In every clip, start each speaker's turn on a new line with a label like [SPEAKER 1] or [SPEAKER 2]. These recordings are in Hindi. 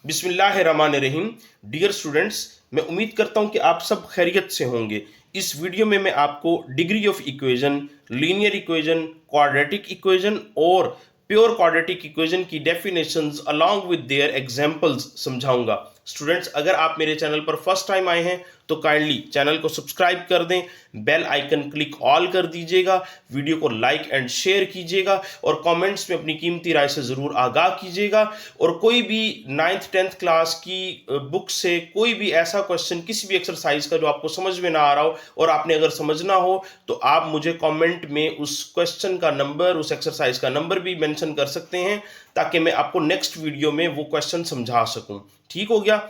[SPEAKER 1] बिस्मिल्लाहिर्रहमानिर्रहीम। डियर स्टूडेंट्स, मैं उम्मीद करता हूं कि आप सब खैरियत से होंगे। इस वीडियो में मैं आपको degree of equation, linear equation, quadratic equation और प्योर क्वाड्रेटिक इक्वेशन की definitions along with their examples समझाऊंगा। स्टूडेंट्स, अगर आप मेरे चैनल पर फर्स्ट टाइम आए हैं तो काइंडली चैनल को सब्सक्राइब कर दें, बेल आइकन क्लिक ऑल कर दीजिएगा, वीडियो को लाइक एंड शेयर कीजिएगा और कमेंट्स में अपनी कीमती राय से ज़रूर आगाह कीजिएगा। और कोई भी 9th 10th क्लास की बुक से कोई भी ऐसा क्वेश्चन, किसी भी एक्सरसाइज का जो आपको समझ में ना आ रहा हो और आपने अगर समझना हो तो आप मुझे कमेंट में उस क्वेश्चन का नंबर, उस एक्सरसाइज का नंबर भी मेंशन कर सकते हैं ताकि मैं आपको नेक्स्ट वीडियो में वो क्वेश्चन समझा सकूं। ठीक हो गया?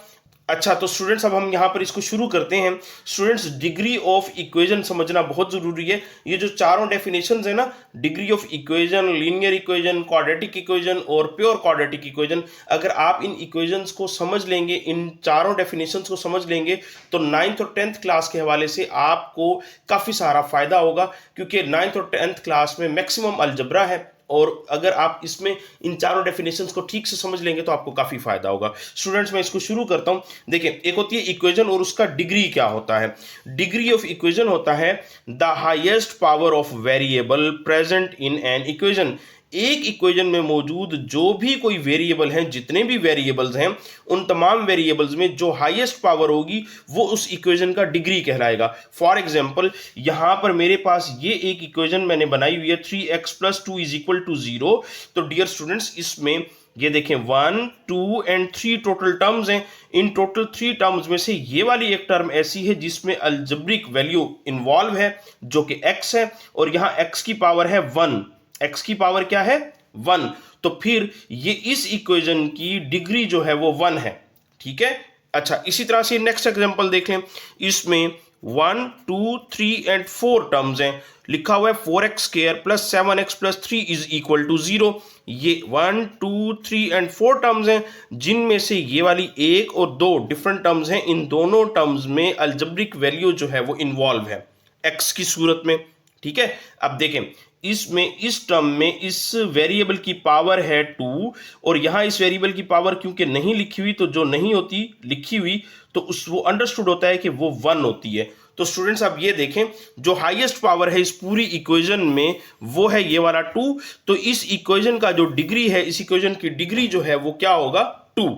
[SPEAKER 1] अच्छा, तो स्टूडेंट्स अब हम यहाँ पर इसको शुरू करते हैं। स्टूडेंट्स, डिग्री ऑफ इक्वेशन समझना बहुत ज़रूरी है। ये जो चारों डेफिनेशंस है ना, degree of equation, linear equation, quadratic equation और प्योर क्वाड्रेटिक इक्वेशन, अगर आप इन इक्वेशंस को समझ लेंगे, इन चारों डेफिनेशंस को समझ लेंगे तो 9th और 10th क्लास के हवाले से आपको काफ़ी सारा फ़ायदा होगा, क्योंकि 9th और 10th क्लास में मैक्सिमम अलजबरा है और अगर आप इसमें इन चारों डेफिनेशंस को ठीक से समझ लेंगे तो आपको काफ़ी फायदा होगा। स्टूडेंट्स, मैं इसको शुरू करता हूं। देखिए, एक होती है इक्वेशन और उसका डिग्री क्या होता है। डिग्री ऑफ इक्वेशन होता है the highest power of variable present in an equation. एक इक्वेशन में मौजूद जो भी कोई वेरिएबल हैं, जितने भी वेरिएबल्स हैं, उन तमाम वेरिएबल्स में जो हाईएस्ट पावर होगी वो उस इक्वेशन का डिग्री कहलाएगा। फॉर एग्जांपल, यहां पर मेरे पास ये एक इक्वेशन मैंने बनाई हुई है 3x + 2 = 0। तो डियर स्टूडेंट्स, इसमें ये देखें 1, 2 एंड 3 टोटल टर्म्स हैं। इन टोटल 3 टर्म्स में से ये वाली एक टर्म ऐसी है जिसमें अलजेब्रिक वैल्यू इन्वॉल्व है जो कि x है, और यहां x की पावर है 1। x की पावर क्या है? 1। तो फिर ये इस इक्वेशन की डिग्री जो है वो 1 है। ठीक है? अच्छा, इसी तरह से नेक्स्ट एग्जांपल देख लें। इसमें 1, 2, 3 एंड 4 टर्म्स हैं। लिखा हुआ है 4x² + 7x + 3 = 0। ये 1, 2, 3 एंड 4 टर्म्स हैं, जिनमें से ये वाली 1 और 2 डिफरेंट टर्म्स हैं। इन दोनों टर्म्स में अलजेब्रिक वैल्यू जो है वो इन्वॉल्व है x की सूरत में। ठीक है? अब देखें, इसमें इस टर्म में इस वेरिएबल की पावर है 2 और यहां इस वेरिएबल की पावर क्योंकि नहीं लिखी हुई, तो जो नहीं होती लिखी हुई तो उस वो अंडरस्टूड होता है कि वो 1 होती है। तो स्टूडेंट्स, आप ये देखें, जो हाईएस्ट पावर है इस पूरी इक्वेशन में वो है ये वाला 2। तो इस इक्वेशन का जो डिग्री है, इस इक्वेशन की डिग्री जो है वो क्या होगा? 2।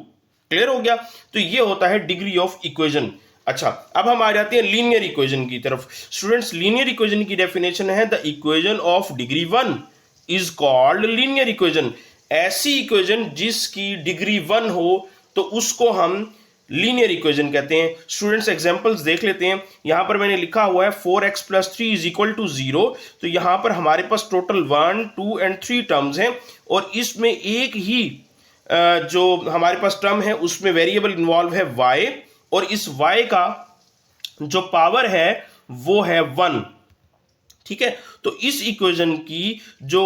[SPEAKER 1] क्लियर हो गया? तो ये होता है डिग्री ऑफ इक्वेशन। अच्छा, अब हम आ जाते हैं लीनियर इक्वेशन की तरफ। स्टूडेंट्स, लीनियर इक्वेशन की डेफिनेशन है the equation of degree 1 is called linear equation. ऐसी इक्वेशन जिसकी डिग्री 1 हो तो उसको हम लीनियर इक्वेशन कहते हैं। स्टूडेंट्स, एग्जांपल्स देख लेते हैं। यहां पर मैंने लिखा हुआ है 4x + 3 = 0। तो यहां पर हमारे पास टोटल 1, 2 एंड 3 टर्म्स हैं और इसमें एक ही जो हमारे पास टर्म है उसमें वेरिएबल इन्वॉल्व है y, और इस y का जो पावर है वो है 1। ठीक है? तो इस इक्वेशन की जो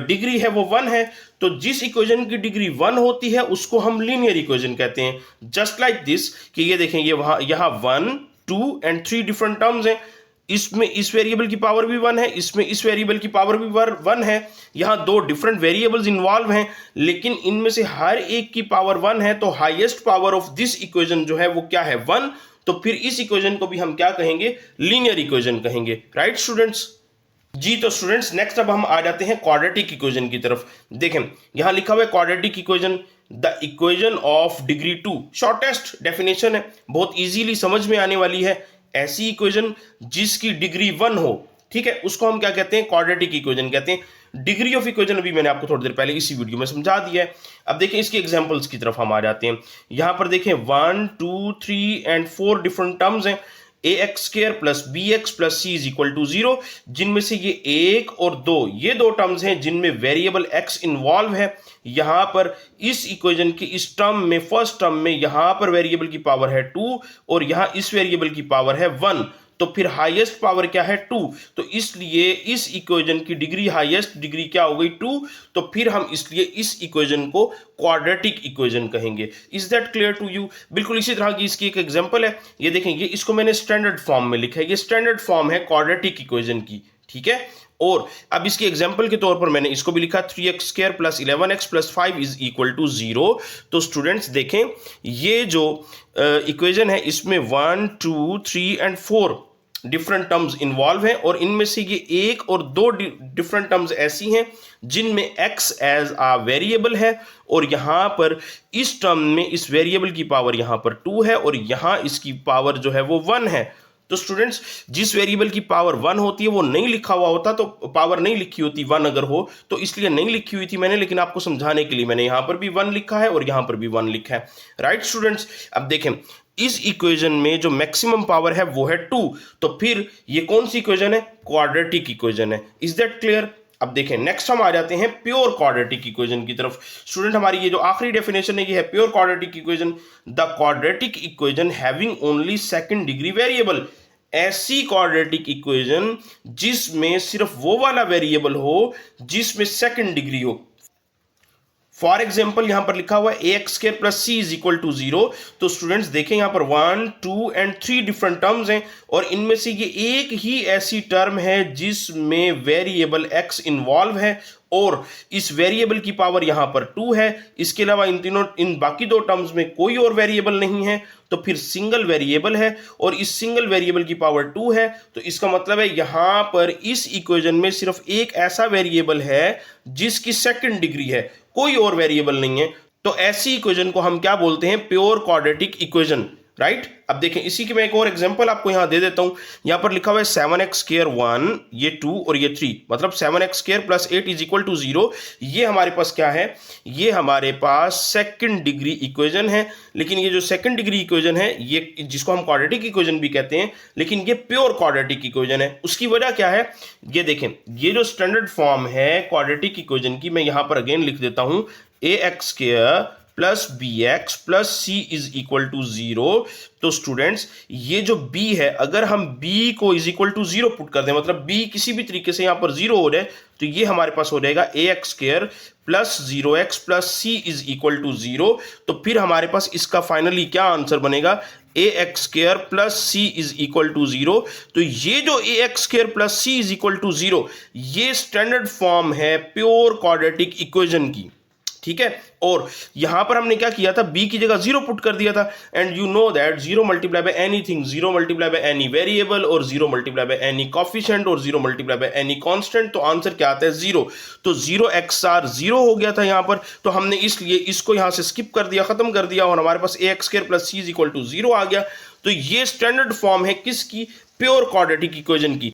[SPEAKER 1] डिग्री है वो 1 है। तो जिस इक्वेशन की डिग्री 1 होती है उसको हम लीनियर इक्वेशन कहते हैं। जस्ट लाइक दिस, कि ये देखें, ये वहां यहां 1, 2 एंड 3 डिफरेंट टर्म्स हैं। इसमें इस वेरिएबल की पावर भी 1 है, इसमें इस वेरिएबल की पावर भी 1 है। यहां 2 डिफरेंट वेरिएबल्स इन्वॉल्व हैं, लेकिन इनमें से हर एक की पावर 1 है। तो highest power of this equation जो है वो क्या है? 1। तो फिर इस इक्वेशन को भी हम क्या कहेंगे? लीनियर इक्वेशन कहेंगे। Right students? जी, तो स्टूडेंट्स, नेक्स्ट अब हम आ जाते हैं क्वाड्रेटिक इक्वेशन की तरफ। देखें, यहां लिखा हुआ है quadratic equation the equation of degree 2। Shortest definition है, बहुत इजीली समझ में आने वाली है। ऐसी इक्वेशन जिसकी डिग्री 1 हो, ठीक है, उसको हम क्या कहते हैं? क्वाड्रेटिक इक्वेशन कहते हैं। डिग्री ऑफ इक्वेशन अभी मैंने आपको थोड़ी देर पहले इसी वीडियो में समझा दिया है। अब देखें, इसके एग्जांपल्स की तरफ हम आ जाते हैं। यहां पर देखें 1, 2, 3 एंड 4 डिफरेंट टर्म्स हैं। ax² + bx + c = 0, जिनमें से ये 1 और 2, ये 2 टर्म्स हैं जिनमें वेरिएबल x इन्वॉल्व है। यहां पर इस इक्वेशन की इस टर्म में, फर्स्ट टर्म में, यहां पर वेरिएबल की पावर है 2 और यहां इस वेरिएबल की पावर है 1। तो फिर हाईएस्ट पावर क्या है? 2। तो इसलिए इस इक्वेशन की डिग्री, हाईएस्ट डिग्री क्या हो गई? 2। तो फिर हम इसलिए इस इक्वेशन को क्वाड्रेटिक इक्वेशन कहेंगे। Is that clear to you? बिल्कुल इसी तरह की इसकी एक एग्जांपल है। ये देखें, ये इसको मैंने स्टैंडर्ड फॉर्म में लिखा है। ये स्टैंडर्ड फॉर्म है क्वाड्रेटिक इक्वेशन की। ठीक है? और अब इसके एग्जाम्पल के तौर पर मैंने इसको भी लिखा 3x² plus 11x plus 5 is equal to 0। तो स्टूडेंट्स देखें, ये जो इक्वेशन है इसमें 1 2 3 एंड 4 डिफरेंट टर्म्स इन्वॉल्व हैं, और इनमें से ये एक और दो डिफरेंट टर्म्स ऐसी हैं जिनमें x एज आ वेरिएबल है, और यहां पर इस टर्म में इस वेरिएबल की पावर यहां पर 2 है और यहां इसकी पावर जो है वो 1 है। तो स्टूडेंट्स, जिस वेरिएबल की पावर 1 होती है वो नहीं लिखा हुआ होता, तो पावर नहीं लिखी होती 1 अगर हो तो, इसलिए नहीं लिखी हुई थी मैंने, लेकिन आपको समझाने के लिए मैंने यहां पर भी 1 लिखा है और यहां पर भी 1 लिखा है। राइट स्टूडेंट्स, अब देखें इस इक्वेशन में जो मैक्सिमम पावर है वो है 2, तो फिर ये कौन सी इक्वेशन है? क्वाड्रेटिक इक्वेशन है। Is that clear? अब देखें नेक्स्ट हम आ जाते हैं प्योर क्वाड्रेटिक इक्वेशन की तरफ। स्टूडेंट, हमारी ये जो आखिरी डेफिनेशन है ये है pure quadratic equation, the quadratic equation having only second degree variable. ऐसी क्वाड्रेटिक इक्वेशन जिसमें सिर्फ वो वाला वेरिएबल हो जिसमें सेकंड डिग्री हो। फॉर एग्जाम्पल यहां पर लिखा हुआ है ax² plus c is equal to 0। तो स्टूडेंट्स देखें यहां पर 1 2 एंड 3 डिफरेंट टर्म्स हैं, और इनमें से ये एक ही ऐसी टर्म है जिसमें वेरिएबल x इन्वॉल्व है और इस वेरिएबल की पावर यहां पर 2 है। इसके अलावा इन बाकी दो टर्म्स में कोई और वेरिएबल नहीं है, तो फिर सिंगल वेरिएबल है और इस सिंगल वेरिएबल की पावर 2 है। तो इसका मतलब है यहां पर इस इक्वेशन में सिर्फ एक ऐसा वेरिएबल है जिसकी सेकंड डिग्री है, कोई और वेरिएबल नहीं है। तो ऐसी इक्वेशन को हम क्या बोलते हैं? Pure quadratic equation. राइट, अब देखें इसी की मैं एक और एग्जांपल आपको यहां दे देता हूं। यहां पर लिखा हुआ है 7x² 1, ये 2 और ये 3, मतलब 7x² plus 8 is equal to 0। ये हमारे पास क्या है? ये हमारे पास सेकंड डिग्री इक्वेशन है। लेकिन ये जो सेकंड डिग्री इक्वेशन है, ये जिसको हम क्वाड्रेटिक इक्वेशन भी कहते हैं, लेकिन ये प्योर क्वाड्रेटिक इक्वेशन है। उसकी वजह क्या है? ये देखें, ये जो स्टैंडर्ड फॉर्म है क्वाड्रेटिक इक्वेशन की, मैं यहां पर अगेन लिख देता हूं, ax² plus bx plus c is equal to 0। तो स्टूडेंट्स, ये जो b है, अगर हम b को इज इक्वल टू 0 पुट कर दें, मतलब b किसी भी तरीके से यहां पर 0 हो जाए, तो ये हमारे पास हो जाएगा ax² plus 0x plus c is equal to 0। तो फिर हमारे पास इसका फाइनली क्या आंसर बनेगा? ax² plus c is equal to 0। तो ये जो ax² plus c is equal to 0, ये स्टैंडर्ड फॉर्म है प्योर क्वाड्रेटिक इक्वेशन की। ठीक है, और यहां पर हमने क्या किया था? b की जगह 0 पुट कर दिया था, and you know that 0 multiply by anything, 0 multiply by any variable, और 0 मल्टीप्लाई बाय एनी कोफिशिएंट, और 0 मल्टीप्लाई बाय एनी कांस्टेंट, तो आंसर क्या आता है? 0। तो 0 XOR 0 हो गया था यहां पर, तो हमने इसलिए इसको यहां से स्किप कर दिया, खत्म कर दिया, और हमारे पास ax² plus c is equal to 0 आ गया। तो ये स्टैंडर्ड फॉर्म है किसकी? प्योर क्वाड्रेटिक इक्वेशन की।